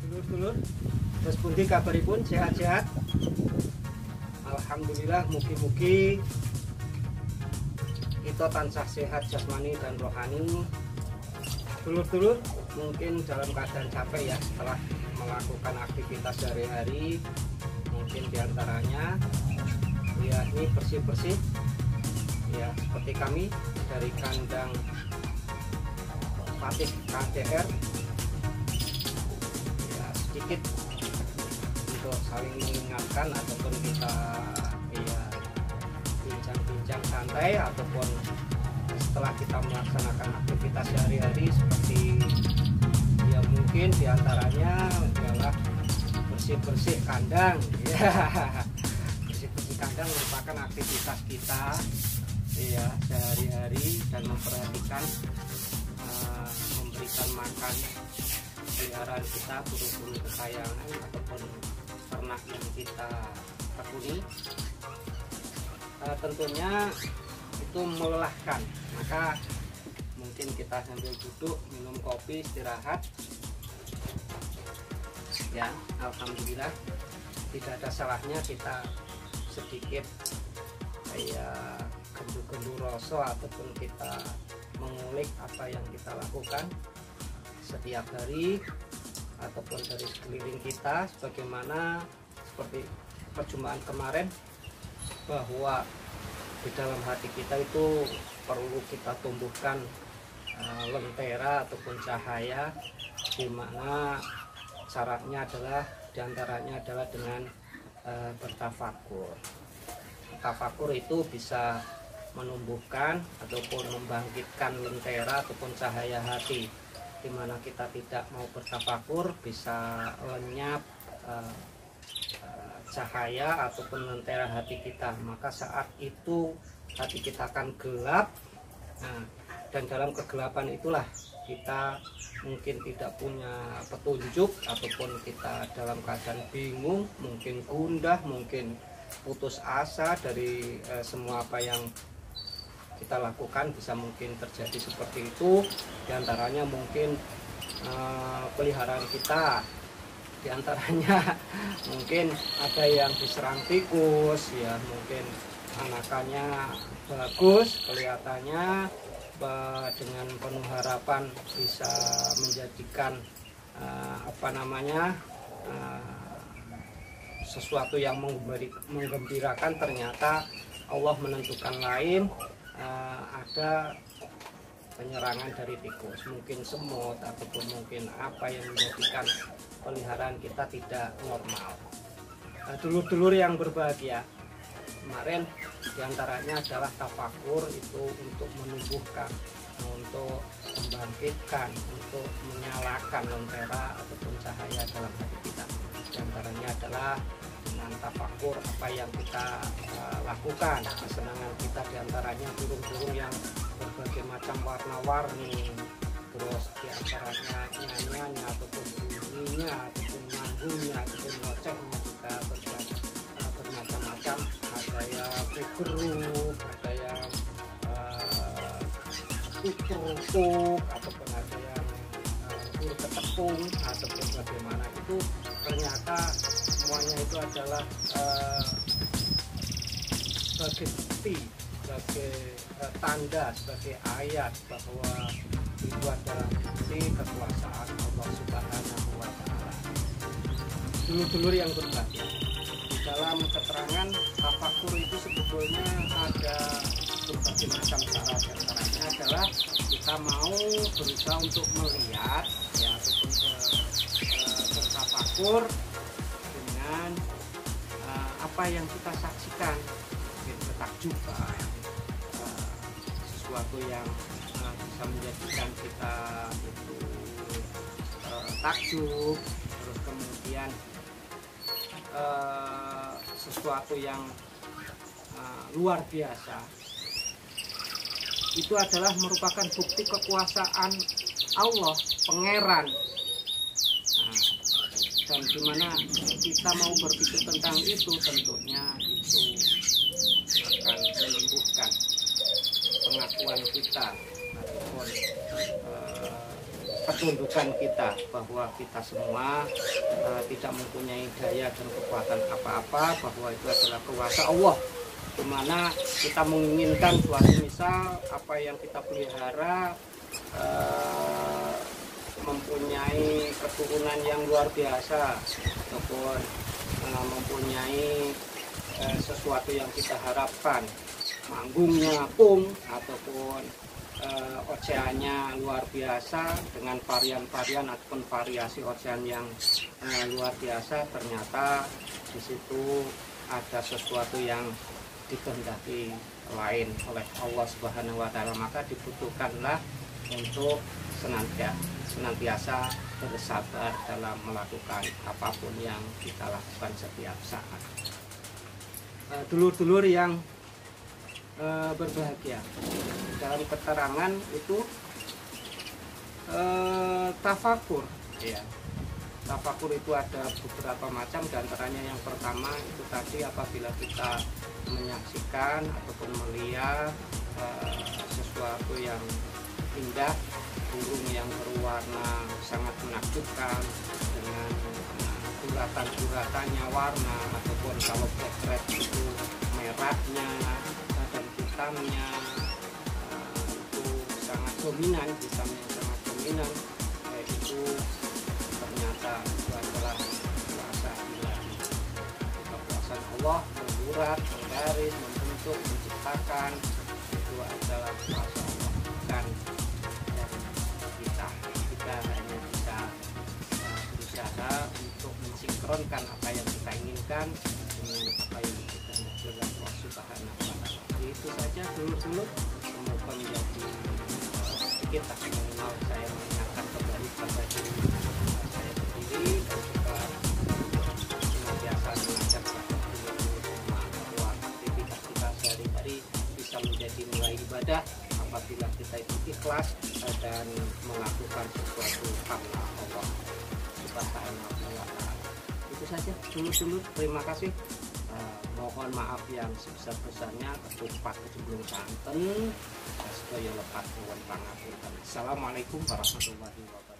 Dulur-dulur, terus pundi kabaripun, sehat-sehat? Alhamdulillah, mugi-mugi kita tansah sehat jasmani dan rohani. Dulur-dulur, mungkin dalam keadaan capek ya setelah melakukan aktivitas sehari-hari. Mungkin diantaranya ya ini bersih-bersih ya, seperti kami dari kandang Fatih KDR ya, sedikit untuk saling mengingatkan ataupun kita ya bincang-bincang santai, ataupun setelah kita melaksanakan aktivitas sehari-hari seperti ya mungkin diantaranya adalah bersih-bersih kandang ya. Bersih-bersih kandang merupakan aktivitas kita ya sehari-hari, dan memperhatikan memberikan makan peliharaan kita, burung-burung kesayangan ataupun ternak yang kita tekuni. Tentunya itu melelahkan, maka mungkin kita sambil duduk minum kopi istirahat ya. Alhamdulillah tidak ada salahnya kita sedikit kayak gendu-gendu rasa ataupun kita mengulik apa yang kita lakukan setiap hari ataupun dari sekeliling kita, sebagaimana seperti perjumpaan kemarin bahwa di dalam hati kita itu perlu kita tumbuhkan lentera ataupun cahaya, di mana syaratnya adalah diantaranya adalah dengan bertafakur. Tafakur itu bisa menumbuhkan ataupun membangkitkan lentera ataupun cahaya hati, di mana kita tidak mau bertafakur bisa lenyap cahaya ataupun lentera hati kita, maka saat itu hati kita akan gelap. Dan dalam kegelapan itulah kita mungkin tidak punya petunjuk, ataupun kita dalam keadaan bingung, mungkin gundah, mungkin putus asa dari semua apa yang kita lakukan. Bisa mungkin terjadi seperti itu. Diantaranya mungkin peliharaan kita, diantaranya mungkin ada yang diserang tikus ya, mungkin anakannya bagus kelihatannya, dengan penuh harapan bisa menjadikan sesuatu yang menggembirakan, ternyata Allah menentukan lain. Ada penyerangan dari tikus, mungkin semut, ataupun mungkin apa yang menjadikan peliharaan kita tidak normal. Dulur-dulur yang berbahagia, kemarin diantaranya adalah tafakur, itu untuk menumbuhkan, untuk membangkitkan, untuk menyalakan lentera ataupun cahaya dalam hati kita. Diantaranya adalah dengan tafakur apa yang kita lakukan, kesenangan kita, diantaranya burung-burung yang berbagai macam warna-warni, terus diantaranya nyanyiannya ataupun bunyinya ataupun manggungnya ataupun ngocehnya juga bermacam-macam. Ada yang bergeruk, ada yang kukur-kukur, ataupun ada yang berketepung ataupun bagaimana, itu ternyata semuanya itu adalah sebagai bukti, sebagai tanda, sebagai ayat bahwa itu adalah bukti kekuasaan Allah Subhanahu wa Ta'ala. Dulur-dulur yang berbahagia, di dalam keterangan tafakur itu sebetulnya ada berbagai macam cara. Caranya adalah kita mau berusaha untuk melihat ya, ataupun bertafakur dengan apa yang kita saksikan, mungkin ketakjuban, sesuatu yang bisa menjadikan kita itu takjub, terus kemudian sesuatu yang luar biasa. Itu adalah merupakan bukti kekuasaan Allah, Pangeran. Dan dimana kita mau berpikir tentang itu, tentunya itu akan menumbuhkan pengakuan kita ataupun ketundukan kita, bahwa kita semua tidak mempunyai daya dan kekuatan apa-apa, bahwa itu adalah kuasa Allah, dimana kita menginginkan suatu misal apa yang kita pelihara mempunyai keturunan yang luar biasa, ataupun mempunyai sesuatu yang kita harapkan, manggungnya pung ataupun oceannya luar biasa dengan varian-varian ataupun variasi ocean yang luar biasa, ternyata di situ ada sesuatu yang dikehendaki lain oleh Allah Subhanahu wa Ta'ala, maka dibutuhkanlah untuk senantiasa bersabar dalam melakukan apapun yang kita lakukan setiap saat. Dulur-dulur yang berbahagia, dalam keterangan itu tafakur, ya. Tafakur itu ada beberapa macam, diantaranya yang pertama itu tadi apabila kita menyaksikan ataupun melihat sesuatu yang indah, burung yang berwarna sangat menakjubkan dengan bulatan-bulatannya warna, ataupun kalau potret itu merahnya dan hitamnya itu sangat dominan, hitamnya sangat dominan, itu ternyata itu adalah kuasa ilahi, kekuasaan Allah membuat, menggaris, membentuk, menciptakan, itu adalah kuasa Allah. Dan kita hanya bisa berusaha untuk mensinkronkan apa yang kita inginkan dengan apa yang kita inginkan Allah Subhanahu wa Ta'ala. Itu saja dulu, semoga menjadi sedikit tak mengenal saya mengingatkan kembali pada diri saya sendiri, dan juga senantiasa mengajak bahwa aktivitas kita sehari-hari bisa menjadi nilai ibadah apabila kita itu ikhlas dan melakukan sesuatu karena Allah Subhanahu wa Ta'ala. Itu saja dulu. Terima kasih. Mohon maaf yang sebesar-besarnya ketupat kecubung santen sedaya lepat nuwun pangapunten. Assalamualaikum warahmatullahi wabarakatuh.